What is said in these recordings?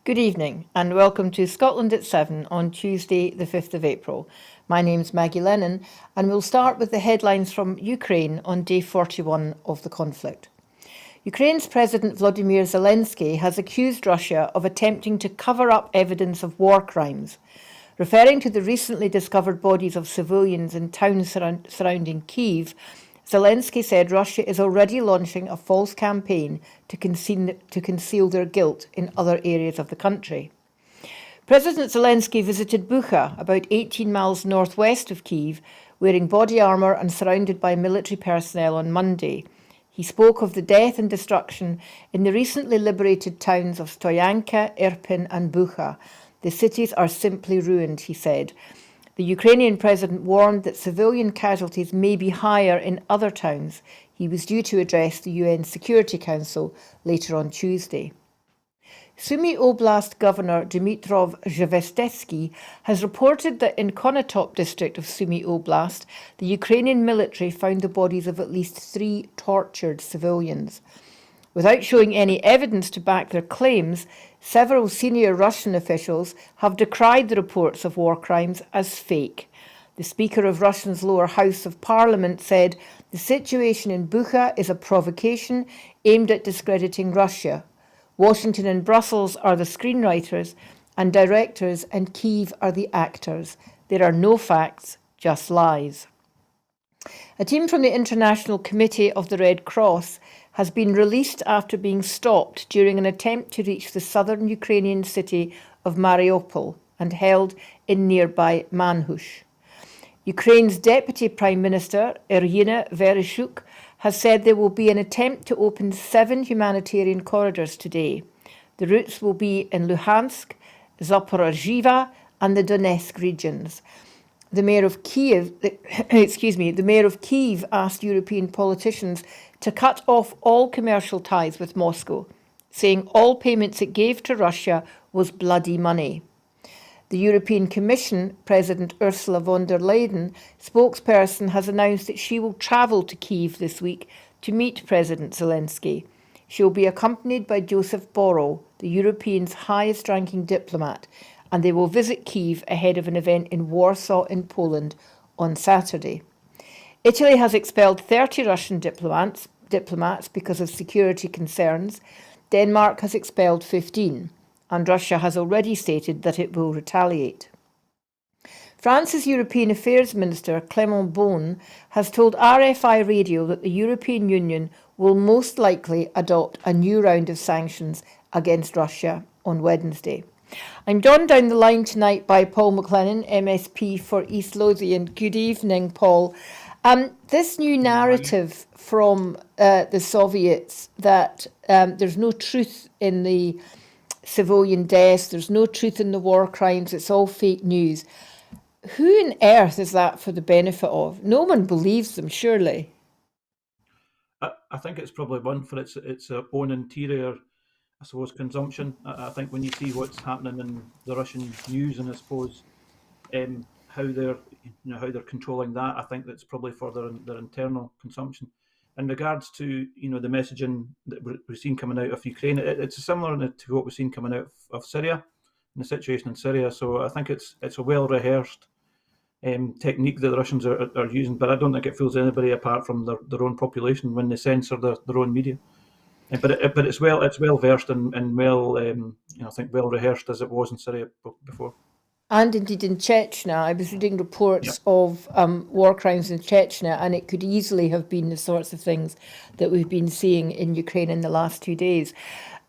Good evening and welcome to Scotland at 7 on Tuesday the 5th of April. My name's Maggie Lennon and we'll start with the headlines from Ukraine on day 41 of the conflict. Ukraine's President Volodymyr Zelensky has accused Russia of attempting to cover up evidence of war crimes. Referring to the recently discovered bodies of civilians in towns surrounding Kyiv, Zelensky said Russia is already launching a false campaign to conceal their guilt in other areas of the country. President Zelensky visited Bucha, about 18 miles northwest of Kyiv, wearing body armour and surrounded by military personnel on Monday. He spoke of the death and destruction in the recently liberated towns of Stoyanka, Irpin and Bucha. The cities are simply ruined, he said. The Ukrainian president warned that civilian casualties may be higher in other towns. He was due to address the UN Security Council later on Tuesday. Sumy Oblast Governor Dmytro Zhevestetsky has reported that in Konotop district of Sumy Oblast, the Ukrainian military found the bodies of at least 3 tortured civilians. Without showing any evidence to back their claims, several senior Russian officials have decried the reports of war crimes as fake. The Speaker of Russia's lower house of parliament said the situation in Bucha is a provocation aimed at discrediting Russia. Washington and Brussels are the screenwriters and directors, and Kyiv are the actors. There are no facts, just lies. A team from the International Committee of the Red Cross has been released after being stopped during an attempt to reach the southern Ukrainian city of Mariupol and held in nearby Manhush. Ukraine's Deputy Prime Minister, Iryna Vereshchuk, has said there will be an attempt to open 7 humanitarian corridors today. The routes will be in Luhansk, Zaporizhzhia and the Donetsk regions. The mayor of Kyiv asked European politicians to cut off all commercial ties with Moscow, saying all payments it gave to Russia was bloody money. The European Commission President Ursula von der Leyen spokesperson has announced that she will travel to Kyiv this week to meet President Zelensky. She will be accompanied by Joseph Borrell, the Europeans' highest-ranking diplomat, and they will visit Kyiv ahead of an event in Warsaw in Poland on Saturday. Italy has expelled 30 Russian diplomats because of security concerns. Denmark has expelled 15, and Russia has already stated that it will retaliate. France's European Affairs Minister Clément Beaune has told RFI Radio that the European Union will most likely adopt a new round of sanctions against Russia on Wednesday. I'm joined down the line tonight by Paul McLennan, MSP for East Lothian. Good evening, Paul. This new narrative from the Soviets that there's no truth in the civilian deaths, there's no truth in the war crimes, it's all fake news. Who on earth is that for the benefit of? No one believes them, surely. I think it's probably one for its own interior, I suppose, consumption. I think when you see what's happening in the Russian news, and I suppose how they're controlling that, I think that's probably for their internal consumption. In regards to the messaging that we've seen coming out of Ukraine, it's similar to what we've seen coming out of Syria, and the situation in Syria. So I think it's a well rehearsed technique that the Russians are using, but I don't think it fools anybody apart from their own population when they censor their own media. But it's well versed and well I think well rehearsed as it was in Syria before. And indeed in Chechnya, I was reading reports of war crimes in Chechnya, and it could easily have been the sorts of things that we've been seeing in Ukraine in the last 2 days.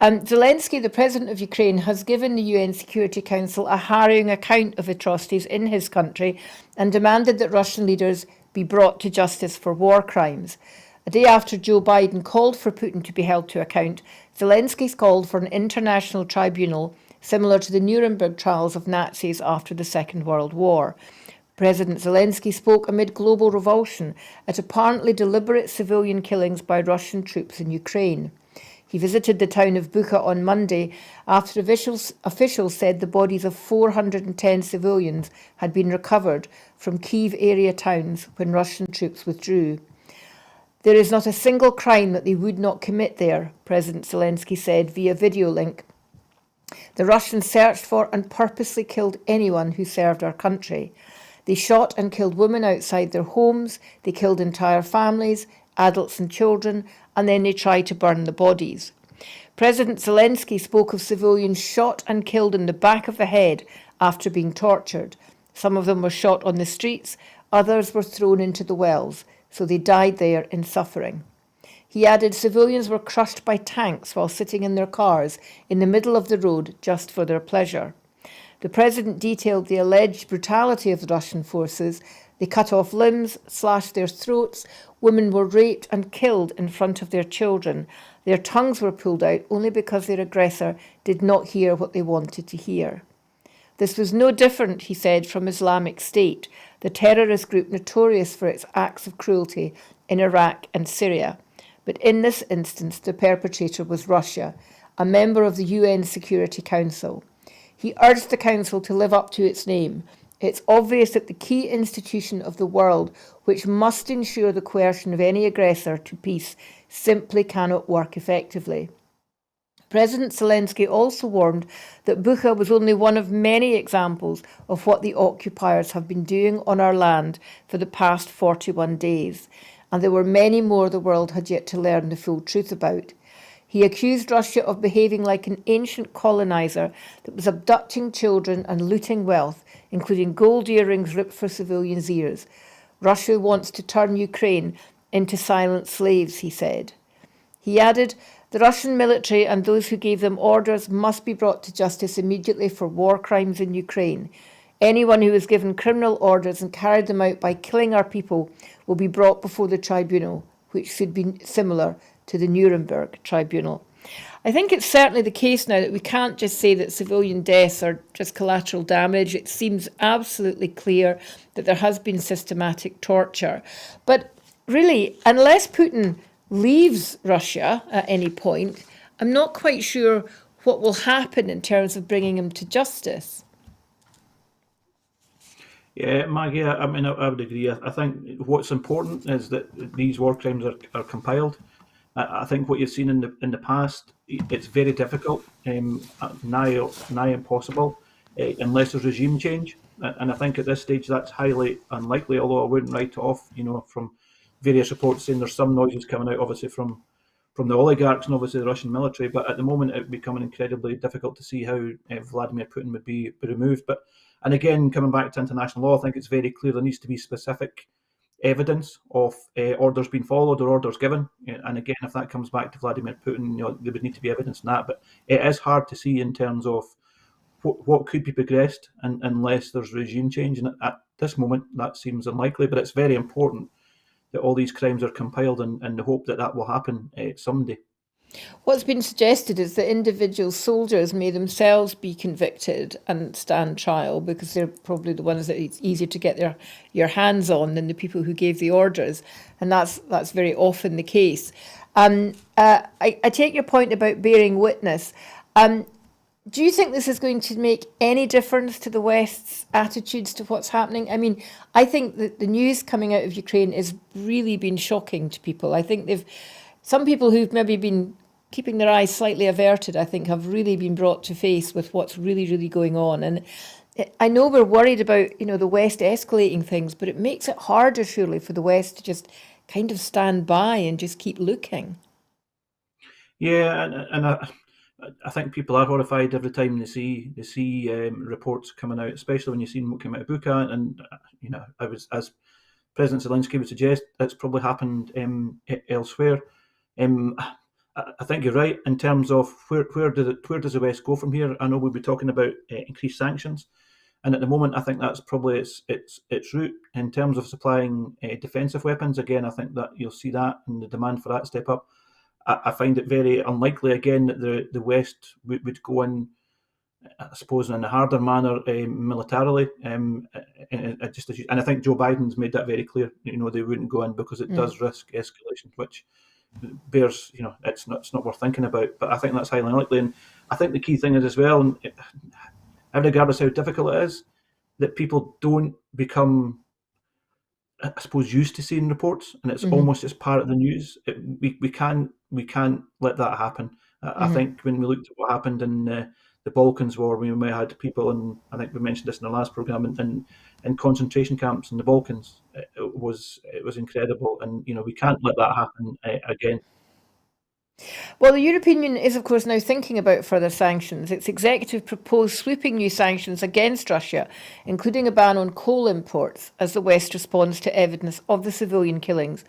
Zelensky, the president of Ukraine, has given the UN Security Council a harrowing account of atrocities in his country and demanded that Russian leaders be brought to justice for war crimes. A day after Joe Biden called for Putin to be held to account, Zelensky's called for an international tribunal similar to the Nuremberg trials of Nazis after the Second World War. President Zelensky spoke amid global revulsion at apparently deliberate civilian killings by Russian troops in Ukraine. He visited the town of Bucha on Monday after officials said the bodies of 410 civilians had been recovered from Kyiv area towns when Russian troops withdrew. There is not a single crime that they would not commit there, President Zelensky said via video link. The Russians searched for and purposely killed anyone who served our country. They shot and killed women outside their homes, they killed entire families, adults and children, and then they tried to burn the bodies. President Zelensky spoke of civilians shot and killed in the back of the head after being tortured. Some of them were shot on the streets, others were thrown into the wells, so they died there in suffering. He added civilians were crushed by tanks while sitting in their cars in the middle of the road just for their pleasure. The president detailed the alleged brutality of the Russian forces. They cut off limbs, slashed their throats, women were raped and killed in front of their children. Their tongues were pulled out only because their aggressor did not hear what they wanted to hear. This was no different, he said, from Islamic State, the terrorist group notorious for its acts of cruelty in Iraq and Syria. But in this instance, the perpetrator was Russia, a member of the UN Security Council. He urged the Council to live up to its name. It's obvious that the key institution of the world, which must ensure the coercion of any aggressor to peace, simply cannot work effectively. President Zelensky also warned that Bucha was only one of many examples of what the occupiers have been doing on our land for the past 41 days, and there were many more the world had yet to learn the full truth about. He accused Russia of behaving like an ancient colonizer that was abducting children and looting wealth, including gold earrings ripped for civilians' ears. Russia wants to turn Ukraine into silent slaves, he said. He added, the Russian military and those who gave them orders must be brought to justice immediately for war crimes in Ukraine. Anyone who was given criminal orders and carried them out by killing our people will be brought before the tribunal, which should be similar to the Nuremberg Tribunal. I think it's certainly the case now that we can't just say that civilian deaths are just collateral damage. It seems absolutely clear that there has been systematic torture. But really, unless Putin leaves Russia at any point, I'm not quite sure what will happen in terms of bringing him to justice. Yeah, Maggie, I mean, I would agree. I think what's important is that these war crimes are compiled. I think what you've seen in the past, it's very difficult, nigh impossible, unless there's regime change. And I think at this stage that's highly unlikely. Although I wouldn't write it off, from various reports saying there's some noises coming out, obviously from the oligarchs and obviously the Russian military. But at the moment, it would becoming incredibly difficult to see how Vladimir Putin would be removed. And again, coming back to international law, I think it's very clear there needs to be specific evidence of orders being followed or orders given. And again, if that comes back to Vladimir Putin, there would need to be evidence in that. But it is hard to see in terms of what could be progressed unless there's regime change. And at this moment, that seems unlikely. But it's very important that all these crimes are compiled in the hope that that will happen someday. What's been suggested is that individual soldiers may themselves be convicted and stand trial because they're probably the ones that it's easier to get your hands on than the people who gave the orders, and that's very often the case. I take your point about bearing witness. Do you think this is going to make any difference to the West's attitudes to what's happening? I mean, I think that the news coming out of Ukraine has really been shocking to people. I think some people who've maybe been keeping their eyes slightly averted, I think, have really been brought to face with what's really, really going on. And I know we're worried about, the West escalating things, but it makes it harder, surely, for the West to just kind of stand by and just keep looking. Yeah, and I think people are horrified every time they see reports coming out, especially when you've seen what came out of Bucha. And I was, as President Zelensky would suggest, it's probably happened elsewhere. I think you're right in terms of where does the West go from here. I know we'll be talking about increased sanctions, and at the moment, I think that's probably its route in terms of supplying defensive weapons. Again, I think that you'll see that and the demand for that step up. I find it very unlikely again that the West would go in, I suppose, in a harder manner militarily. And I think Joe Biden's made that very clear. They wouldn't go in because it does risk escalation, which bears, it's not worth thinking about. But I think that's highly unlikely. And I think the key thing is as well, and regardless how difficult it is, that people don't become, I suppose, used to seeing reports, and it's almost just part of the news. We can't let that happen. I think when we looked at what happened in the the Balkans war, when we had people, and I think we mentioned this in the last programme, in concentration camps in the Balkans. It was incredible, and we can't let that happen again. Well, the European Union is, of course, now thinking about further sanctions. Its executive proposed sweeping new sanctions against Russia, including a ban on coal imports, as the West responds to evidence of the civilian killings.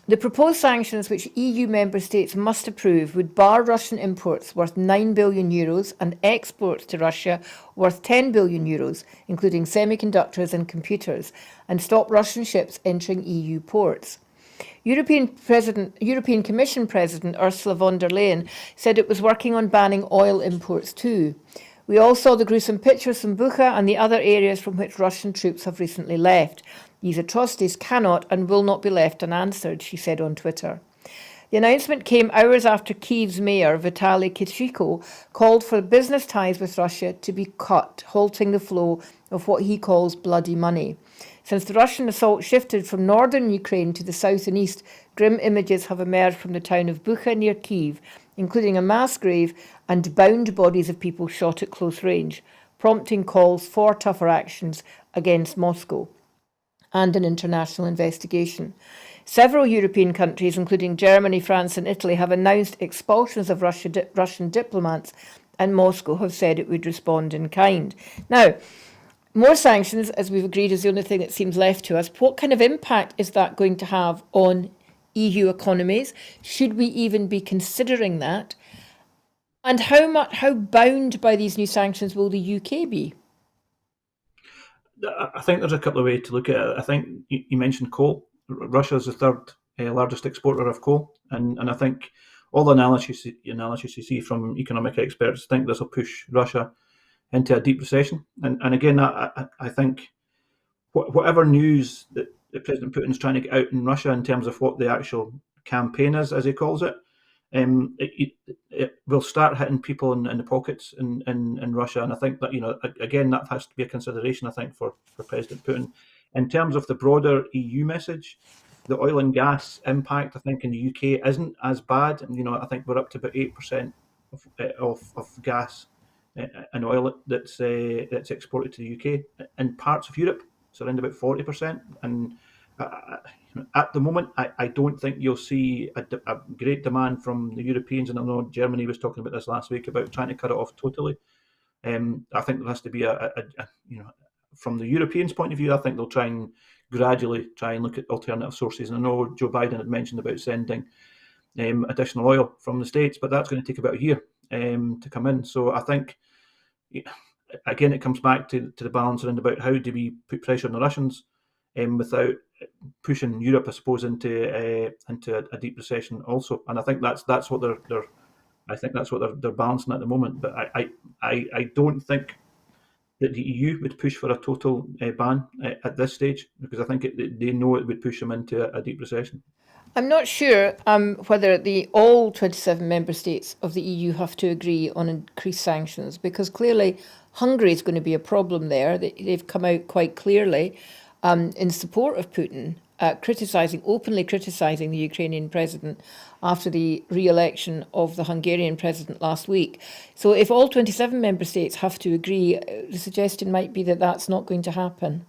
The proposed sanctions, which EU member states must approve, would bar Russian imports worth €9 billion and exports to Russia worth €10 billion, including semiconductors and computers, and stop Russian ships entering EU ports. European Commission President Ursula von der Leyen said it was working on banning oil imports too. We all saw the gruesome pictures from Bucha and the other areas from which Russian troops have recently left. These atrocities cannot and will not be left unanswered, she said on Twitter. The announcement came hours after Kyiv's mayor, Vitaly Klitschko, called for business ties with Russia to be cut, halting the flow of what he calls bloody money. Since the Russian assault shifted from northern Ukraine to the south and east, grim images have emerged from the town of Bucha near Kyiv, including a mass grave and bound bodies of people shot at close range, prompting calls for tougher actions against Moscow and an international investigation. Several European countries, including Germany, France and Italy, have announced expulsions of Russian diplomats, and Moscow have said it would respond in kind. Now, more sanctions, as we've agreed, is the only thing that seems left to us. What kind of impact is that going to have on EU economies? Should we even be considering that? And how bound by these new sanctions will the UK be? I think there's a couple of ways to look at it. I think you mentioned coal. Russia is the third largest exporter of coal, and I think all the analysis you see from economic experts think this will push Russia into a deep recession. And again, I think whatever news that President Putin's trying to get out in Russia in terms of what the actual campaign is, as he calls it, it will start hitting people in the pockets in Russia. And I think that, again, that has to be a consideration, I think, for President Putin. In terms of the broader EU message, the oil and gas impact, I think, in the UK isn't as bad. I think we're up to about 8% of gas and oil that's exported to the UK. In parts of Europe, it's around about 40%. And at the moment, I don't think you'll see a great demand from the Europeans. And I know Germany was talking about this last week about trying to cut it off totally. I think there has to be from the Europeans' point of view, I think they'll gradually try and look at alternative sources. And I know Joe Biden had mentioned about sending additional oil from the States, but that's going to take about a year to come in. So I think, again, it comes back to the balance around about how do we put pressure on the Russians without pushing Europe, I suppose, into a deep recession also. And I think that's what they're balancing at the moment. But I don't think that the EU would push for a total ban at this stage, because I think they know it would push them into a deep recession. I'm not sure whether all 27 member states of the EU have to agree on increased sanctions, because clearly Hungary is going to be a problem there. They've come out quite clearly in support of Putin, openly criticising the Ukrainian president after the re-election of the Hungarian president last week. So if all 27 member states have to agree, the suggestion might be that that's not going to happen.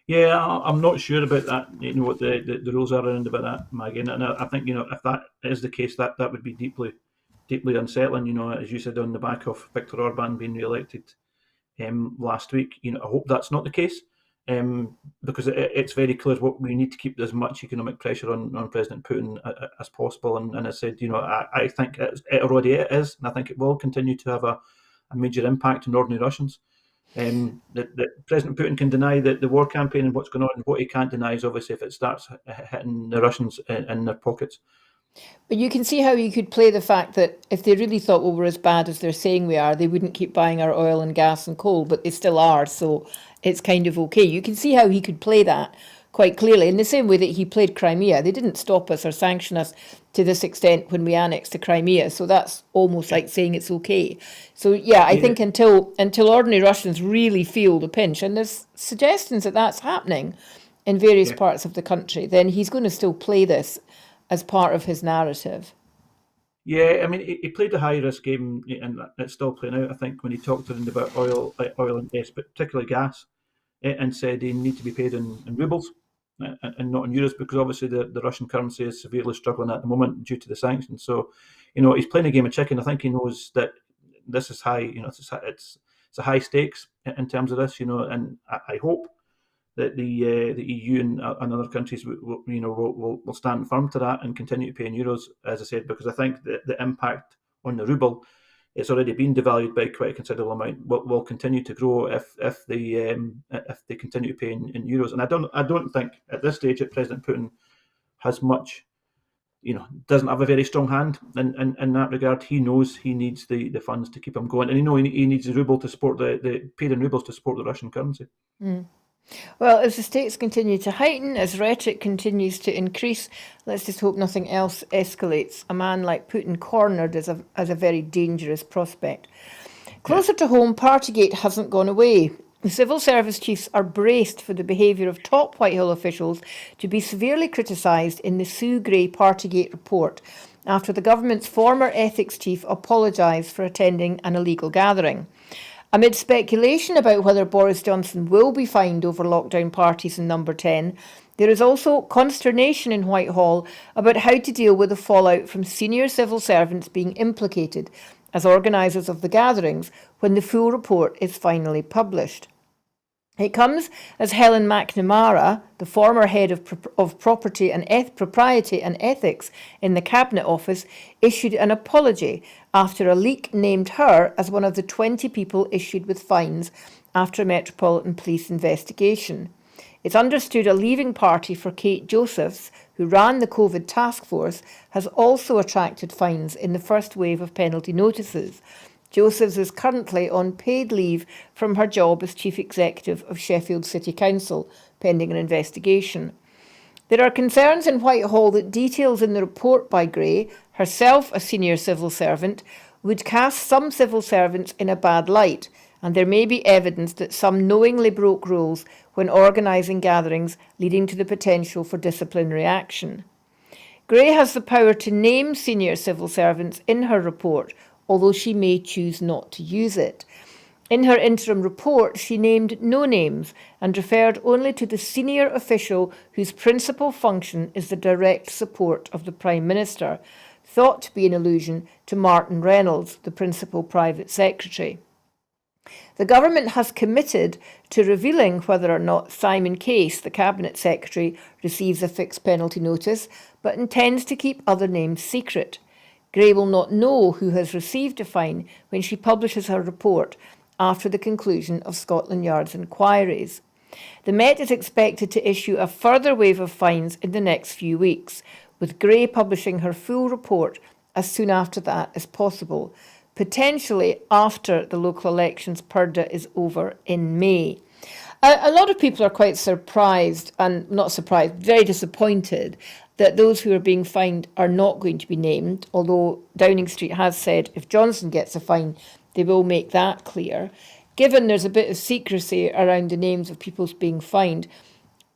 Yeah, I'm not sure about that. What the rules are around about that, Maggie. And I think if that is the case, that would be deeply unsettling. As you said, on the back of Viktor Orban being re-elected last week. I hope that's not the case, because it's very clear what we need to keep as much economic pressure on President Putin as possible. And I said, I think it already is, and I think it will continue to have a major impact on ordinary Russians. That President Putin can deny the war campaign and what's going on, and what he can't deny is obviously if it starts hitting the Russians in their pockets. But you can see how you could play the fact that if they really thought, well, we're as bad as they're saying we are, they wouldn't keep buying our oil and gas and coal, but they still are, so it's kind of okay. You can see how he could play that quite clearly, in the same way that he played Crimea. They didn't stop us or sanction us to this extent when we annexed the Crimea, so that's almost like saying it's okay. So yeah, I think until ordinary Russians really feel the pinch, and there's suggestions that that's happening in various parts of the country, then he's going to still play this as part of his narrative. Yeah, I mean, he played a high risk game, and it's still playing out. I think when he talked around about oil and gas, but particularly gas, and said they need to be paid in rubles and not in euros because obviously the Russian currency is severely struggling at the moment due to the sanctions. So, he's playing a game of chicken. I think he knows that this is high. It's a high stakes in terms of this. And I hope that the EU and other countries will stand firm to that and continue to pay in euros, as I said, because I think that the impact on the ruble, it's already been devalued by quite a considerable amount, will continue to grow if they continue to pay in euros. And I don't think at this stage that President Putin has much, doesn't have a very strong hand in that regard. He knows he needs the funds to keep him going, and he needs the ruble to support the paid in rubles to support the Russian currency. Mm. Well, as the stakes continue to heighten, as rhetoric continues to increase, let's just hope nothing else escalates. A man like Putin cornered as a very dangerous prospect. Closer to home, Partygate hasn't gone away. The civil service chiefs are braced for the behaviour of top Whitehall officials to be severely criticised in the Sue Gray Partygate report after the government's former ethics chief apologised for attending an illegal gathering. Amid speculation about whether Boris Johnson will be fined over lockdown parties in Number 10, there is also consternation in Whitehall about how to deal with the fallout from senior civil servants being implicated as organisers of the gatherings when the full report is finally published. It comes as Helen McNamara, the former head of propriety and ethics in the Cabinet Office, issued an apology after a leak named her as one of the 20 people issued with fines after a Metropolitan Police investigation. It's understood a leaving party for Kate Josephs, who ran the COVID task force, has also attracted fines in the first wave of penalty notices. Josephs is currently on paid leave from her job as Chief Executive of Sheffield City Council, pending an investigation. There are concerns in Whitehall that details in the report by Gray, herself a senior civil servant, would cast some civil servants in a bad light, and there may be evidence that some knowingly broke rules when organising gatherings, leading to the potential for disciplinary action. Gray has the power to name senior civil servants in her report, although she may choose not to use it. In her interim report, she named no names and referred only to the senior official whose principal function is the direct support of the Prime Minister, thought to be an allusion to Martin Reynolds, the principal private secretary. The government has committed to revealing whether or not Simon Case, the Cabinet Secretary, receives a fixed penalty notice, but intends to keep other names secret. Gray will not know who has received a fine when she publishes her report after the conclusion of Scotland Yard's inquiries. The Met is expected to issue a further wave of fines in the next few weeks, with Gray publishing her full report as soon after that as possible, potentially after the local elections purdah is over in May. A lot of people are quite surprised, and not surprised, very disappointed that those who are being fined are not going to be named, although Downing Street has said if Johnson gets a fine, they will make that clear. Given there's a bit of secrecy around the names of people being fined,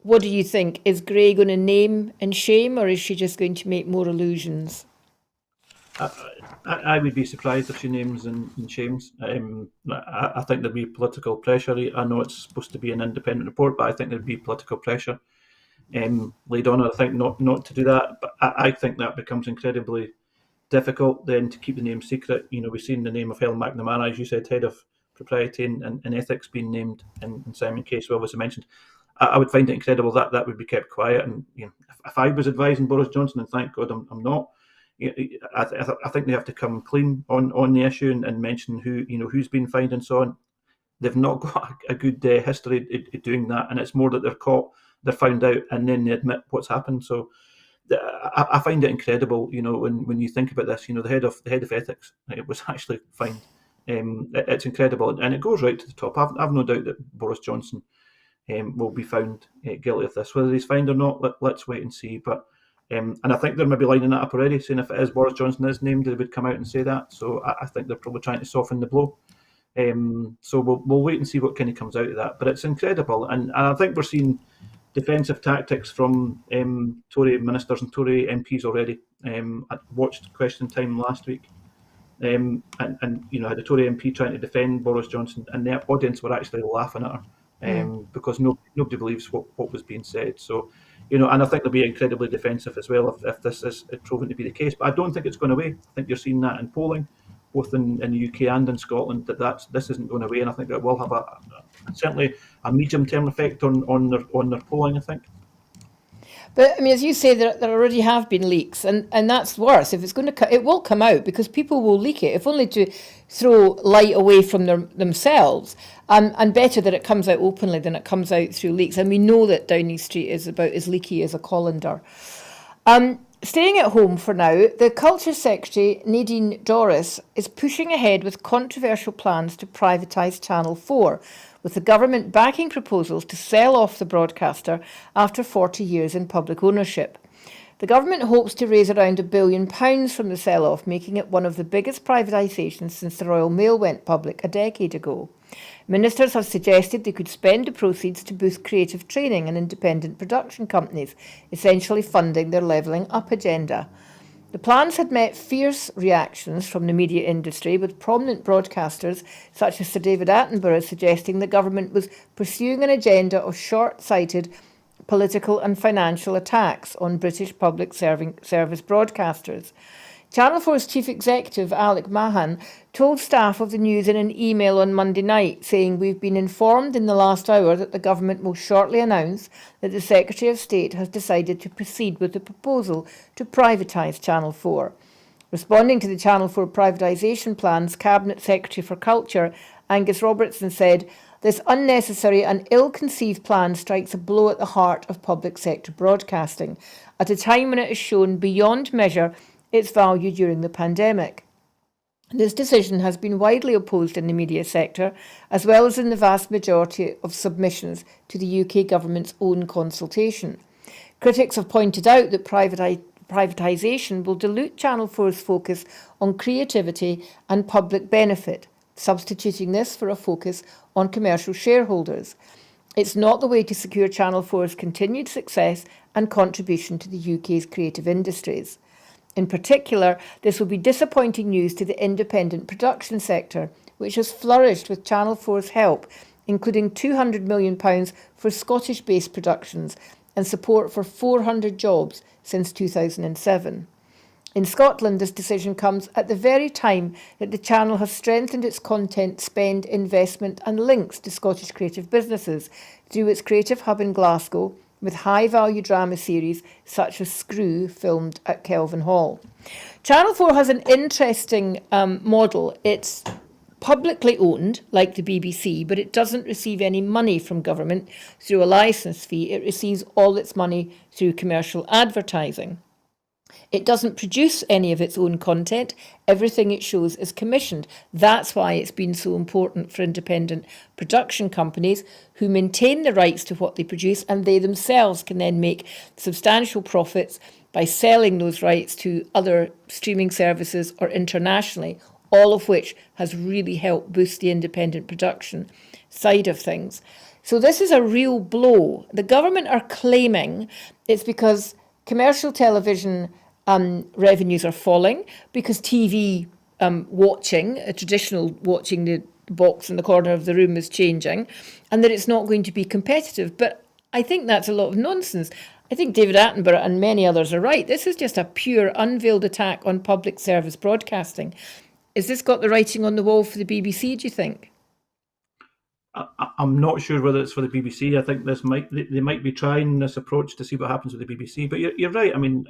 what do you think? Is Gray going to name and shame, or is she just going to make more allusions? I would be surprised if she names and shames. I think there'd be political pressure. I know it's supposed to be an independent report, but I think there'd be political pressure laid on her. I think not to do that, but I think that becomes incredibly difficult then to keep the name secret. We've seen the name of Helen McNamara, as you said, head of propriety and ethics, being named in Simon Case, we obviously mentioned. I would find it incredible that would be kept quiet. And if I was advising Boris Johnson, and thank God I'm not, I think they have to come clean on the issue and mention who's been fined and so on. They've not got a good history at doing that, and it's more that they're caught, they're found out, and then they admit what's happened. So I find it incredible, when you think about this. The head of ethics, it was actually fined. It's incredible, and it goes right to the top. I've no doubt that Boris Johnson will be found guilty of this. Whether he's fined or not, let's wait and see. But and I think they're maybe lining that up already, saying if it is Boris Johnson is named, they would come out and say that. So I think they're probably trying to soften the blow. So we'll wait and see what kind of comes out of that. But it's incredible, and I think we're seeing defensive tactics from Tory ministers and Tory MPs already. I watched Question Time last week, and had a Tory MP trying to defend Boris Johnson, and the audience were actually laughing at her because nobody believes what was being said. So, and I think they'll be incredibly defensive as well if this is proven to be the case. But I don't think it's going away. I think you're seeing that in polling, both in the UK and in Scotland, this isn't going away, and I think it will have certainly a medium-term effect on their polling, I think. But I mean, as you say, there already have been leaks, and that's worse. If it's going to, it will come out because people will leak it, if only to throw light away from themselves. And better that it comes out openly than it comes out through leaks. And we know that Downing Street is about as leaky as a colander. Staying at home for now, the Culture Secretary, Nadine Dorries, is pushing ahead with controversial plans to privatise Channel 4, with the government backing proposals to sell off the broadcaster after 40 years in public ownership. The government hopes to raise around £1 billion from the sell-off, making it one of the biggest privatisations since the Royal Mail went public a decade ago. Ministers have suggested they could spend the proceeds to boost creative training and independent production companies, essentially funding their levelling up agenda. The plans had met fierce reactions from the media industry, with prominent broadcasters such as Sir David Attenborough suggesting the government was pursuing an agenda of short-sighted political and financial attacks on British public service broadcasters. Channel 4's chief executive, Alec Mahan, told staff of the news in an email on Monday night, saying, "We've been informed in the last hour that the government will shortly announce that the Secretary of State has decided to proceed with the proposal to privatise Channel 4. Responding to the Channel 4 privatisation plans, Cabinet Secretary for Culture, Angus Robertson, said, "This unnecessary and ill-conceived plan strikes a blow at the heart of public sector broadcasting, at a time when it has shown beyond measure its value during the pandemic." This decision has been widely opposed in the media sector, as well as in the vast majority of submissions to the UK government's own consultation. Critics have pointed out that privatisation will dilute Channel 4's focus on creativity and public benefit, substituting this for a focus on commercial shareholders. It's not the way to secure Channel 4's continued success and contribution to the UK's creative industries. In particular, this will be disappointing news to the independent production sector, which has flourished with Channel 4's help, including £200 million for Scottish-based productions and support for 400 jobs since 2007. In Scotland, this decision comes at the very time that the channel has strengthened its content spend, investment and links to Scottish creative businesses through its creative hub in Glasgow, with high-value drama series such as Screw, filmed at Kelvin Hall. Channel 4 has an interesting model. It's publicly owned, like the BBC, but it doesn't receive any money from government through a licence fee. It receives all its money through commercial advertising. It doesn't produce any of its own content. Everything it shows is commissioned. That's why it's been so important for independent production companies who maintain the rights to what they produce, and they themselves can then make substantial profits by selling those rights to other streaming services or internationally, all of which has really helped boost the independent production side of things. So this is a real blow. The government are claiming it's because commercial television revenues are falling, because TV watching, traditional watching, the box in the corner of the room is changing, and that it's not going to be competitive. But I think that's a lot of nonsense. I think David Attenborough and many others are right. This is just a pure, unveiled attack on public service broadcasting. Has this got the writing on the wall for the BBC, do you think? I'm not sure whether it's for the BBC. I think they might be trying this approach to see what happens with the BBC. But you're right. I mean,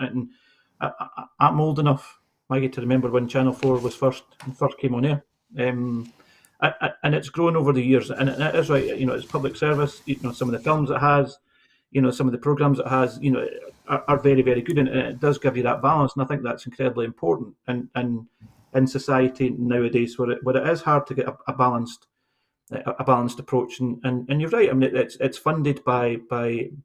I'm old enough, Maggie, to remember when Channel 4 was first came on air, and it's grown over the years. And it is right. It's public service. Some of the films it has, some of the programmes it has, are very, very good, and it does give you that balance. And I think that's incredibly important. And in society nowadays, where it is hard to get a balanced approach, and you're right. I mean, it's funded by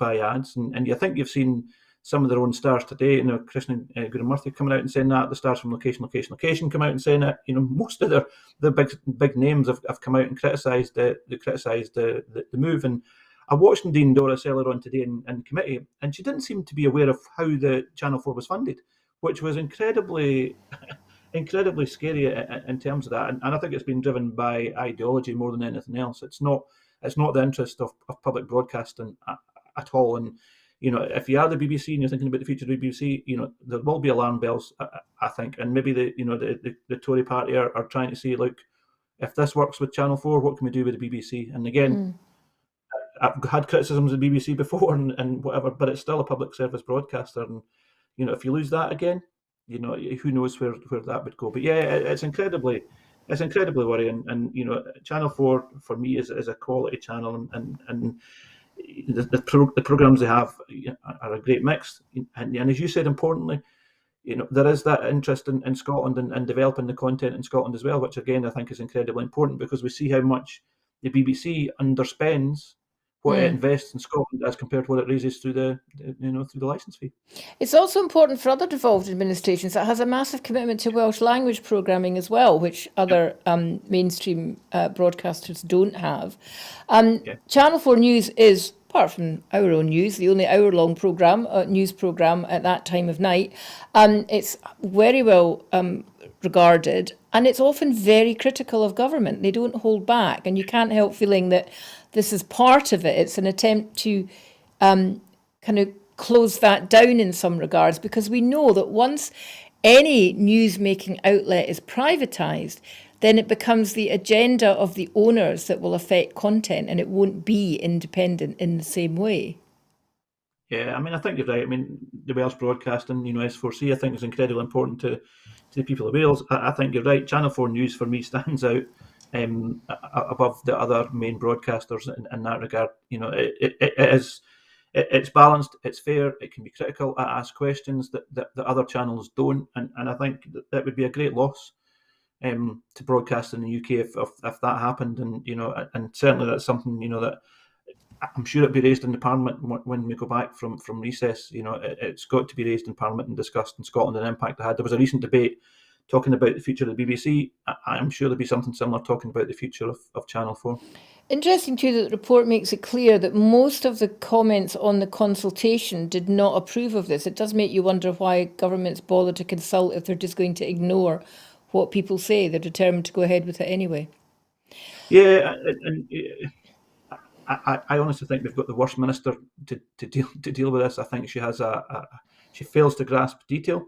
ads, and I think you've seen some of their own stars today. Krishnan Gurumurthy coming out and saying that. The stars from Location come out and saying it. Most of the big names have come out and criticised the move, and I watched Nadine Dorris earlier on today in committee, and she didn't seem to be aware of how the Channel 4 was funded, which was incredibly scary in terms of that. And I think it's been driven by ideology more than anything else. It's not the interest of public broadcasting at all. And if you are the BBC and you're thinking about the future of the BBC, there will be alarm bells, I think. And maybe the Tory party are trying to say, look, if this works with Channel 4, what can we do with the BBC? And again, I've had criticisms of the BBC before and whatever, but it's still a public service broadcaster. And if you lose that again, who knows where that would go. But yeah, it's incredibly worrying. And Channel 4 for me is a quality channel, and the programs they have are a great mix. And as you said, importantly, there is that interest in Scotland and developing the content in Scotland as well, which again I think is incredibly important, because we see how much the BBC underspends what it invests in Scotland as compared to what it raises through the licence fee. It's also important for other devolved administrations that has a massive commitment to Welsh language programming as well, which other mainstream broadcasters don't have. Channel 4 News is, apart from our own news, the only hour-long news programme at that time of night. It's very well regarded, and it's often very critical of government. They don't hold back, and you can't help feeling that this is part of it. It's an attempt to kind of close that down in some regards, because we know that once any news-making outlet is privatised, then it becomes the agenda of the owners that will affect content, and it won't be independent in the same way. Yeah, I mean, I think you're right. I mean, the Welsh broadcasting, S4C, I think is incredibly important to the people of Wales. I think you're right. Channel 4 News for me stands out above the other main broadcasters in that regard. It's balanced, it's fair, it can be critical, it asks questions that the other channels don't, and I think that would be a great loss to broadcast in the UK if that happened. And certainly that's something that I'm sure it'll be raised in the Parliament when we go back from recess. It's got to be raised in Parliament and discussed in Scotland, and the impact it had. There was a recent debate talking about the future of the BBC. I'm sure there'll be something similar talking about the future of Channel 4. Interesting too that the report makes it clear that most of the comments on the consultation did not approve of this. It does make you wonder why governments bother to consult if they're just going to ignore what people say. They're determined to go ahead with it anyway. Yeah, and I honestly think we've got the worst minister to deal with this. I think she has she fails to grasp detail.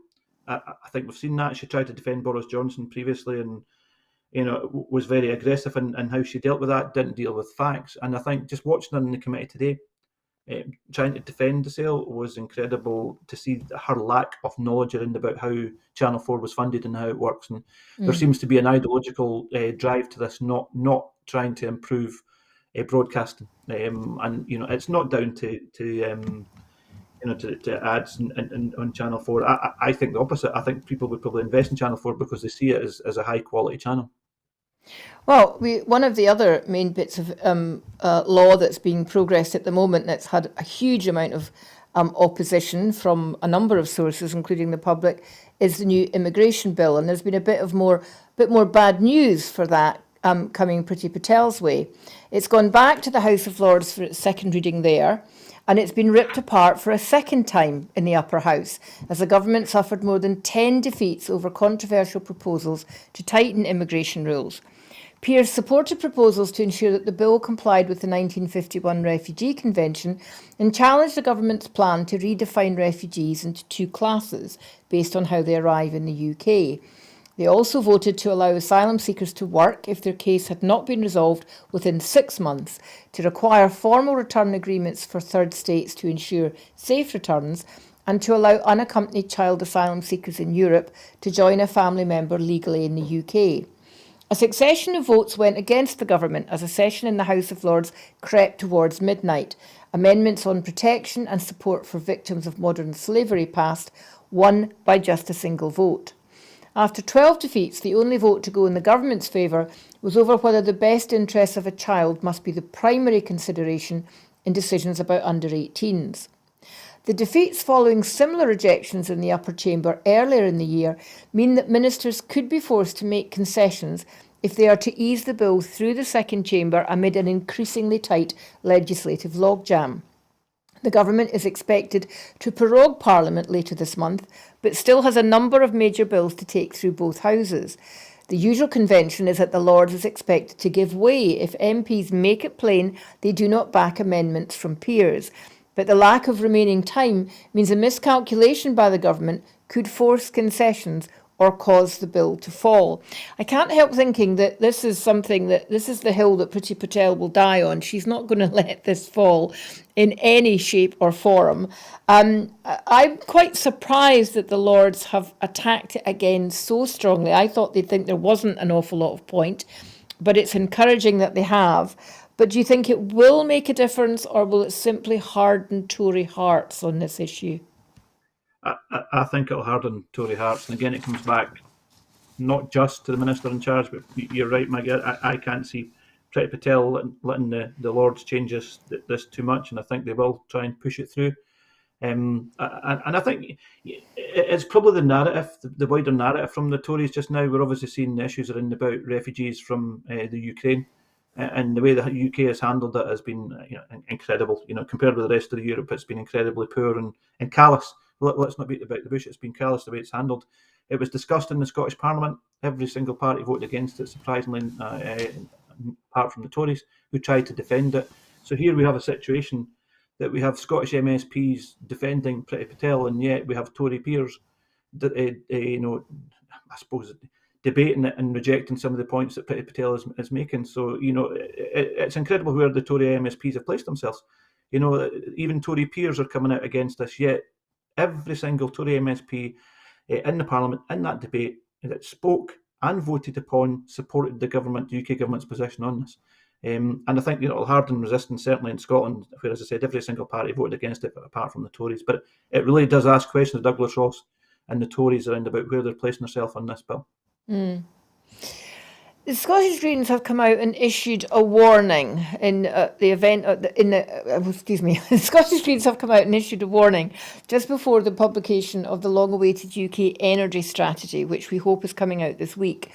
I think we've seen that. She tried to defend Boris Johnson previously, and was very aggressive in how she dealt with that. Didn't deal with facts, and I think just watching her in the committee today, trying to defend the sale, was incredible to see her lack of knowledge around about how Channel 4 was funded and how it works. And there seems to be an ideological drive to this, not trying to improve broadcasting. And it's not down to ads on Channel 4. I think the opposite. I think people would probably invest in Channel 4 because they see it as a high quality channel. Well, one of the other main bits of law that's being progressed at the moment that's had a huge amount of opposition from a number of sources, including the public, is the new immigration bill. And there's been a bit more bad news for that coming Priti Patel's way. It's gone back to the House of Lords for its second reading there, and it's been ripped apart for a second time in the upper house, as the government suffered more than 10 defeats over controversial proposals to tighten immigration rules. Peers supported proposals to ensure that the bill complied with the 1951 Refugee Convention and challenged the government's plan to redefine refugees into two classes based on how they arrive in the UK. They also voted to allow asylum seekers to work if their case had not been resolved within 6 months, to require formal return agreements for third states to ensure safe returns, and to allow unaccompanied child asylum seekers in Europe to join a family member legally in the UK. A succession of votes went against the government as a session in the House of Lords crept towards midnight. Amendments on protection and support for victims of modern slavery passed, won by just a single vote. After 12 defeats, the only vote to go in the government's favour was over whether the best interests of a child must be the primary consideration in decisions about under 18s. The defeats following similar rejections in the upper chamber earlier in the year mean that ministers could be forced to make concessions if they are to ease the bill through the second chamber amid an increasingly tight legislative logjam. The government is expected to prorogue Parliament later this month, but still has a number of major bills to take through both houses. The usual convention is that the Lords is expected to give way if MPs make it plain they do not back amendments from peers. But the lack of remaining time means a miscalculation by the government could force concessions or cause the bill to fall. I can't help thinking that this is the hill that Priti Patel will die on. She's not going to let this fall in any shape or form. I'm quite surprised that the Lords have attacked it again so strongly. I thought they'd think there wasn't an awful lot of point, but it's encouraging that they have. But do you think it will make a difference, or will it simply harden Tory hearts on this issue? I think it'll harden Tory hearts. And again, it comes back not just to the Minister in charge, but you're right, Maggie. I can't see Priti Patel letting the Lords change this too much, and I think they will try and push it through. And I think it's probably the narrative, the wider narrative from the Tories just now. We're obviously seeing the issues around about refugees from the Ukraine, and the way the UK has handled it has been incredible. Compared with the rest of Europe, it's been incredibly poor and callous. Let's not beat about the bush. It's been callous the way it's handled. It was discussed in the Scottish Parliament. Every single party voted against it, surprisingly, apart from the Tories, who tried to defend it. So here we have a situation that we have Scottish MSPs defending Priti Patel, and yet we have Tory peers, I suppose, debating it and rejecting some of the points that Priti Patel is making. So, it's incredible where the Tory MSPs have placed themselves. Even Tory peers are coming out against this, yet every single Tory MSP in the Parliament, in that debate, that spoke and voted upon, supported the UK government's position on this. And I think it'll harden resistance, certainly in Scotland, where, as I said, every single party voted against it, apart from the Tories. But it really does ask questions of Douglas Ross and the Tories around about where they're placing themselves on this bill. The Scottish Greens have come out and issued a warning in the event. The Scottish Greens have come out and issued a warning just before the publication of the long-awaited UK energy strategy, which we hope is coming out this week,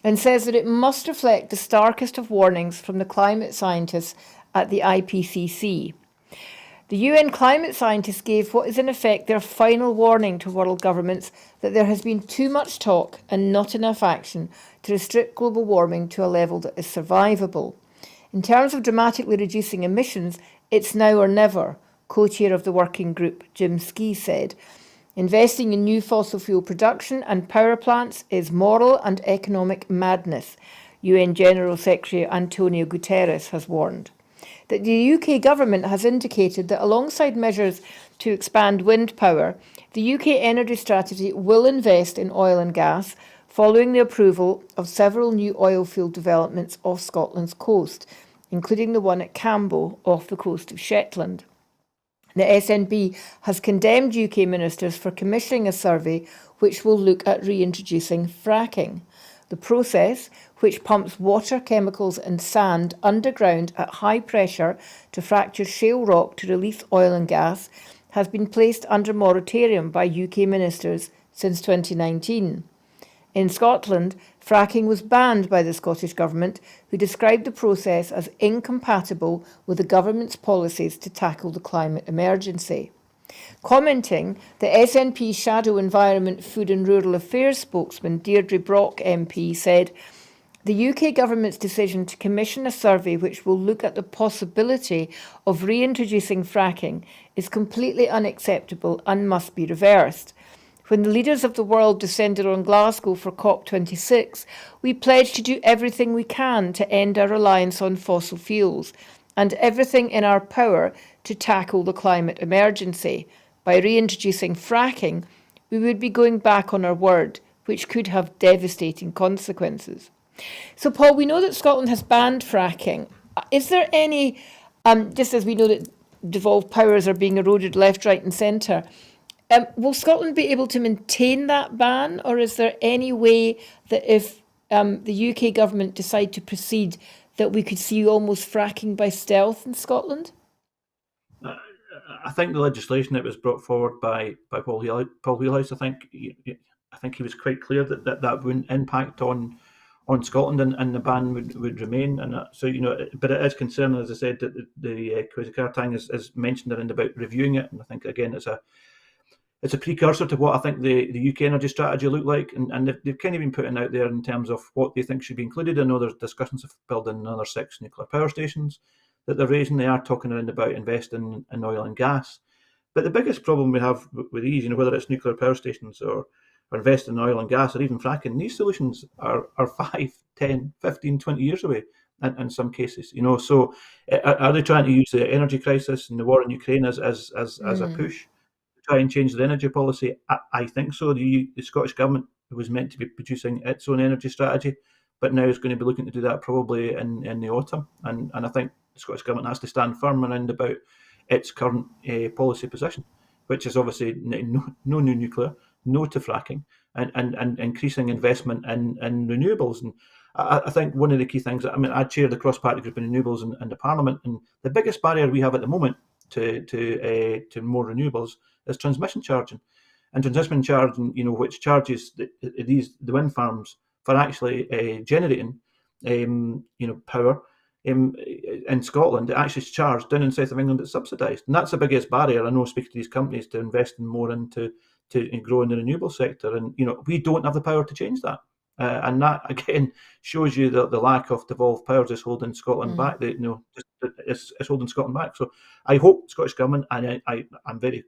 and says that it must reflect the starkest of warnings from the climate scientists at the IPCC. The UN climate scientists gave what is in effect their final warning to world governments that there has been too much talk and not enough action to restrict global warming to a level that is survivable. In terms of dramatically reducing emissions, it's now or never, co-chair of the working group Jim Ski said. Investing in new fossil fuel production and power plants is moral and economic madness, UN General Secretary Antonio Guterres has warned. That the UK government has indicated that alongside measures to expand wind power, the UK energy strategy will invest in oil and gas following the approval of several new oil field developments off Scotland's coast, including the one at Cambo off the coast of Shetland. The SNP has condemned UK ministers for commissioning a survey which will look at reintroducing fracking. The process, which pumps water, chemicals and sand underground at high pressure to fracture shale rock to release oil and gas, has been placed under moratorium by UK ministers since 2019. In Scotland, fracking was banned by the Scottish Government, who described the process as incompatible with the government's policies to tackle the climate emergency. Commenting, the SNP Shadow Environment, Food and Rural Affairs spokesman Deirdre Brock MP said, "The UK government's decision to commission a survey which will look at the possibility of reintroducing fracking is completely unacceptable and must be reversed. When the leaders of the world descended on Glasgow for COP26, we pledged to do everything we can to end our reliance on fossil fuels and everything in our power to tackle the climate emergency. By reintroducing fracking, we would be going back on our word, which could have devastating consequences." So, Paul, we know that Scotland has banned fracking. Is there any, just as we know that devolved powers are being eroded left, right and centre, will Scotland be able to maintain that ban, or is there any way that if the UK government decide to proceed, that we could see almost fracking by stealth in Scotland? I think the legislation that was brought forward by Paul Wheelhouse, I think he was quite clear that wouldn't impact on Scotland, and the ban would remain. And so, but it is concerning, as I said, that the Kwesi Kwarteng is mentioned around about reviewing it. And I think, again, it's a precursor to what I think the UK energy strategy looked like, and they've kind of been putting out there in terms of what they think should be included. I know there's discussions of building another 6 nuclear power stations that they're raising. They are talking around about investing in oil and gas. But the biggest problem we have with these, whether it's nuclear power stations or investing in oil and gas or even fracking, these solutions are 5, 10, 15, 20 years away in some cases. So are they trying to use the energy crisis and the war in Ukraine as a push try and change their energy policy? I think so. The Scottish Government was meant to be producing its own energy strategy, but now is going to be looking to do that probably in the autumn. And I think the Scottish Government has to stand firm around about its current policy position, which is obviously no new nuclear, no to fracking, and increasing investment in renewables. And I think one of the key things, I chair the cross-party group in renewables in the Parliament, and the biggest barrier we have at the moment to more renewables is transmission charging. And transmission charging, which charges the wind farms for actually generating, power. In Scotland, it actually is charged. Down in south of England, it's subsidised, and that's the biggest barrier. I know, speaking to these companies, to invest in more into growing the renewable sector, and we don't have the power to change that. And that again shows you the lack of devolved powers is holding Scotland back. It's holding Scotland back. So I hope Scottish Government, and I'm very,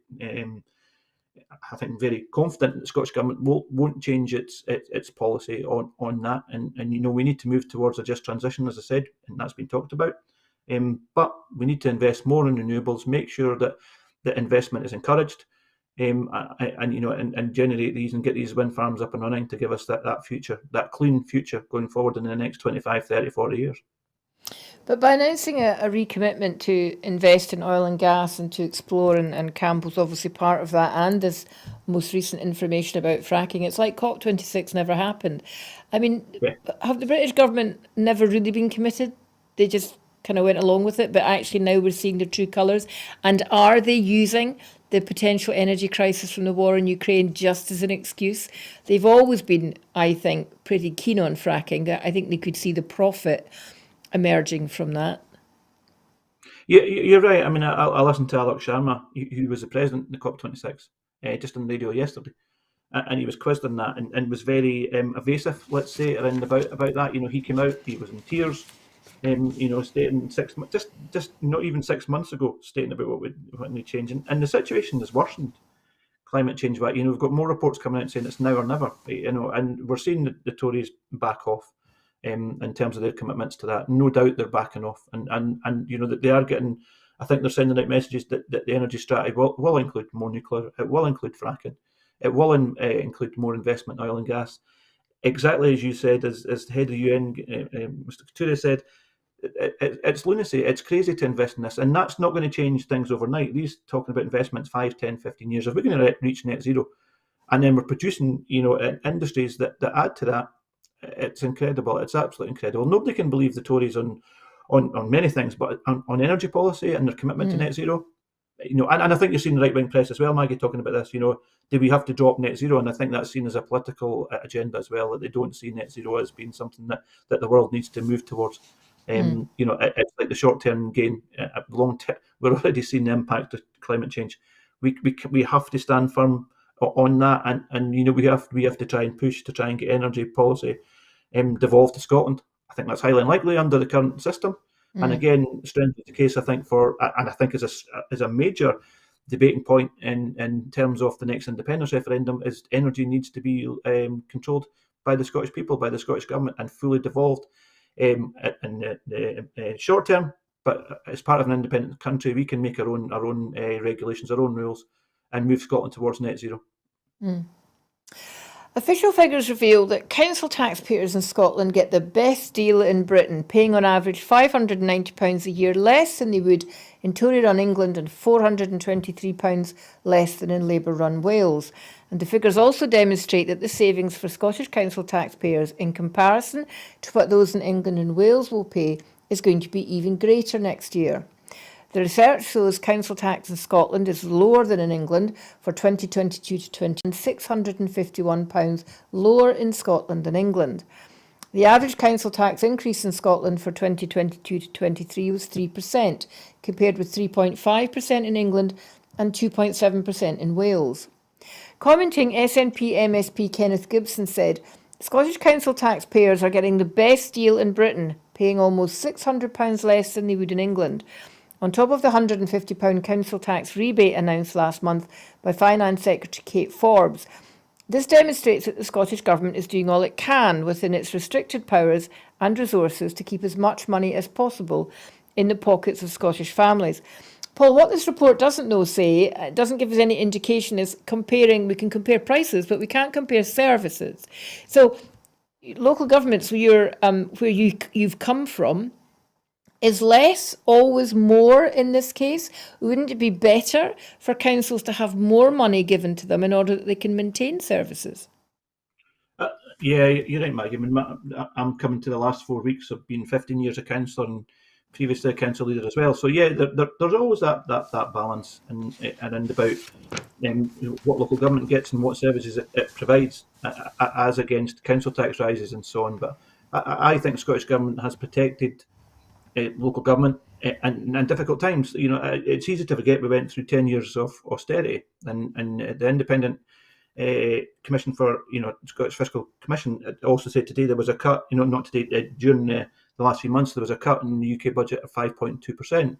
I think very confident that the Scottish Government won't change its policy on that. And we need to move towards a just transition, as I said, and that's been talked about. But we need to invest more in renewables, make sure that the investment is encouraged. And generate these and get these wind farms up and running to give us that future, that clean future going forward in the next 25, 30, 40 years. But by announcing a recommitment to invest in oil and gas and to explore, and Campbell's obviously part of that, and this most recent information about fracking, it's like COP26 never happened. I mean, have the British government never really been committed? They just kind of went along with it, but actually now we're seeing the true colours. And are they using the potential energy crisis from the war in Ukraine just as an excuse? They've always been, I think, pretty keen on fracking. I think they could see the profit emerging from that. Yeah, you're right. I mean, I listened to Alok Sharma, who was the president of the COP26, just on the radio yesterday, and he was quizzed on that and was very evasive, let's say, around about that. He came out, he was in tears, stating just not even 6 months ago, stating about what would change, and the situation has worsened. Climate change, we've got more reports coming out saying it's now or never, and we're seeing the Tories back off. In terms of their commitments to that, no doubt they're backing off, and that they are getting. I think they're sending out messages that the energy strategy will include more nuclear. It will include fracking. It will include more investment in oil and gas. Exactly as you said, as the head of the UN, Mr. Couture said, it's lunacy. It's crazy to invest in this, and that's not going to change things overnight. These talking about investments 5, 10, 15 years. If we're going to reach net zero, and then we're producing, industries that add to that. It's incredible. It's absolutely incredible. Nobody can believe the Tories on many things, but on energy policy and their commitment to net zero, and I think you're seeing the right-wing press as well, Maggie, talking about this. Do we have to drop net zero? And I think that's seen as a political agenda as well, that they don't see net zero as being something that the world needs to move towards. It's like the short-term gain. Long-term, we're already seeing the impact of climate change. We have to stand firm on that, and we have to try and push to try and get energy policy devolved to Scotland. I think that's highly unlikely under the current system. And again, strengthens the case, I think, and I think is a major debating point in terms of the next independence referendum, is energy needs to be controlled by the Scottish people, by the Scottish Government, and fully devolved in the short term. But as part of an independent country, we can make our own regulations, our own rules, and move Scotland towards net zero. Official figures reveal that council taxpayers in Scotland get the best deal in Britain, paying on average £590 a year less than they would in Tory-run England and £423 less than in Labour-run Wales. And the figures also demonstrate that the savings for Scottish council taxpayers in comparison to what those in England and Wales will pay is going to be even greater next year. The research shows council tax in Scotland is lower than in England for 2022 to 20, and £651 lower in Scotland than England. The average council tax increase in Scotland for 2022 to 23 was 3%, compared with 3.5% in England and 2.7% in Wales. Commenting, SNP MSP Kenneth Gibson said, Scottish council taxpayers are getting the best deal in Britain, paying almost £600 less than they would in England, on top of the £150 council tax rebate announced last month by Finance Secretary Kate Forbes. This demonstrates that the Scottish Government is doing all it can within its restricted powers and resources to keep as much money as possible in the pockets of Scottish families. Paul, what this report doesn't doesn't give us any indication is we can compare prices, but we can't compare services. So local governments where you've come from, is less always more in this case? Wouldn't it be better for councils to have more money given to them in order that they can maintain services? Yeah, you're right, Maggie. I mean, I'm coming to the last 4 weeks. I've been 15 years a councillor and previously a council leader as well. So yeah, there's always that balance and about what local government gets and what services it provides as against council tax rises and so on. But I think Scottish Government has protected local government in difficult times. You know, it's easy to forget we went through 10 years of austerity, and the independent commission for Scottish Fiscal Commission also said today there was a cut. Not today, during the last few months there was a cut in the UK budget of 5.2%.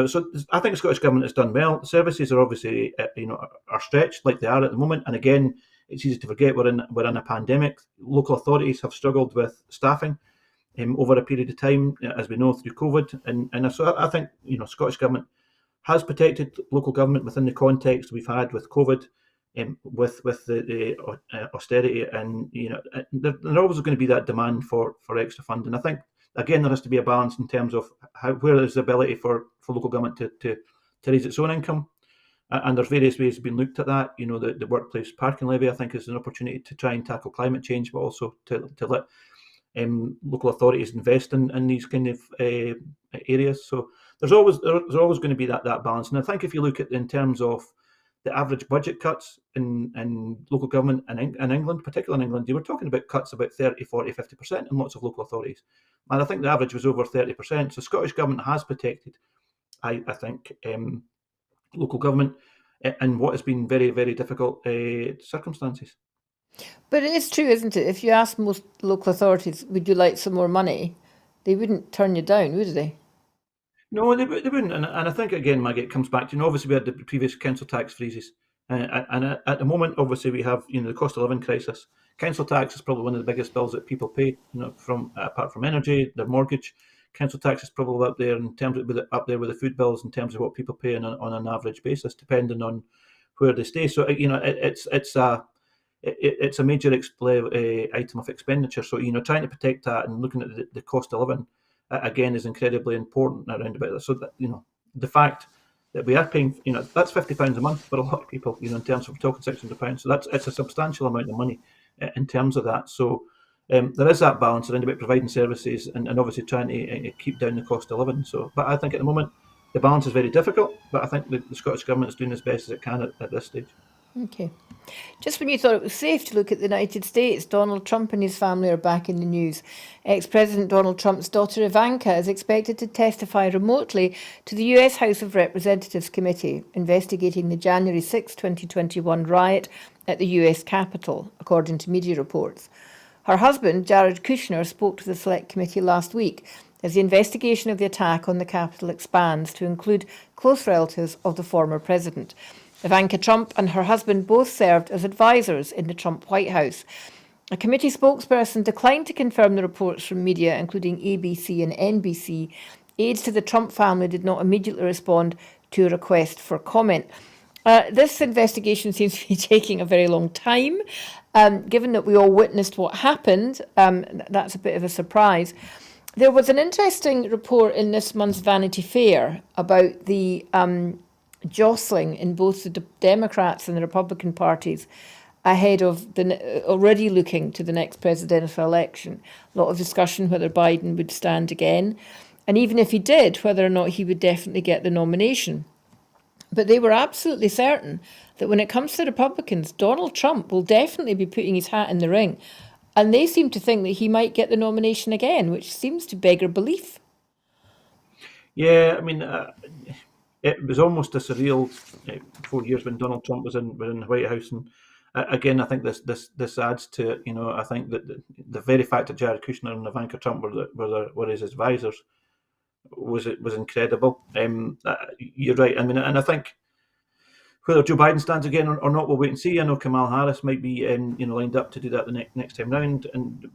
So I think the Scottish Government has done well. The services are obviously are stretched like they are at the moment, and again, it's easy to forget we're in a pandemic. Local authorities have struggled with staffing over a period of time, as we know, through COVID, and so I think Scottish Government has protected local government within the context we've had with COVID, with the austerity, and there's always going to be that demand for extra funding. I think again there has to be a balance in terms of where is the ability for local government to raise its own income, and there's various ways being looked at that. The workplace parking levy, I think, is an opportunity to try and tackle climate change, but also to let local authorities invest in these kind of areas. So there's always going to be that balance. And I think if you look at in terms of the average budget cuts in local government in England, particularly in England, you were talking about cuts about 30, 40, 50% in lots of local authorities. And I think the average was over 30%. So Scottish Government has protected, I think, local government in what has been very, very difficult circumstances. But it is true, isn't it? If you ask most local authorities, would you like some more money? They wouldn't turn you down, would they? No, they wouldn't. And I think, again, Maggie, it comes back to, obviously we had the previous council tax freezes. And at the moment, obviously, we have, the cost of living crisis. Council tax is probably one of the biggest bills that people pay, apart from energy, their mortgage. Council tax is probably up there in terms of, up there with the food bills in terms of what people pay on an average basis, depending on where they stay. So, it's a major item of expenditure. So, trying to protect that and looking at the cost of living, again, is incredibly important around about that. So that, the fact that we are paying, that's £50 a month for a lot of people, in terms of talking £600. So it's a substantial amount of money in terms of that. So there is that balance around about providing services and obviously trying to keep down the cost of living. So, but I think at the moment the balance is very difficult, but I think the Scottish Government is doing as best as it can at this stage. Okay. Just when you thought it was safe to look at the United States, Donald Trump and his family are back in the news. Ex-President Donald Trump's daughter Ivanka is expected to testify remotely to the US House of Representatives Committee investigating the January 6, 2021 riot at the US Capitol, according to media reports. Her husband, Jared Kushner, spoke to the Select Committee last week as the investigation of the attack on the Capitol expands to include close relatives of the former president. Ivanka Trump and her husband both served as advisors in the Trump White House. A committee spokesperson declined to confirm the reports from media, including ABC and NBC. Aides to the Trump family did not immediately respond to a request for comment. This investigation seems to be taking a very long time. Given that we all witnessed what happened, that's a bit of a surprise. There was an interesting report in this month's Vanity Fair about the jostling in both the Democrats and the Republican parties ahead of already looking to the next presidential election. A lot of discussion whether Biden would stand again, and even if he did, whether or not he would definitely get the nomination. But they were absolutely certain that when it comes to the Republicans, Donald Trump will definitely be putting his hat in the ring. And they seem to think that he might get the nomination again, which seems to beggar belief. Yeah, I mean, it was almost a surreal 4 years when Donald Trump was in the White House, and again, I think this adds to it. I think that the very fact that Jared Kushner and Ivanka Trump were his advisors was incredible. You're right. I mean, and I think whether Joe Biden stands again or not, we'll wait and see. I know Kamala Harris might be lined up to do that the next time round,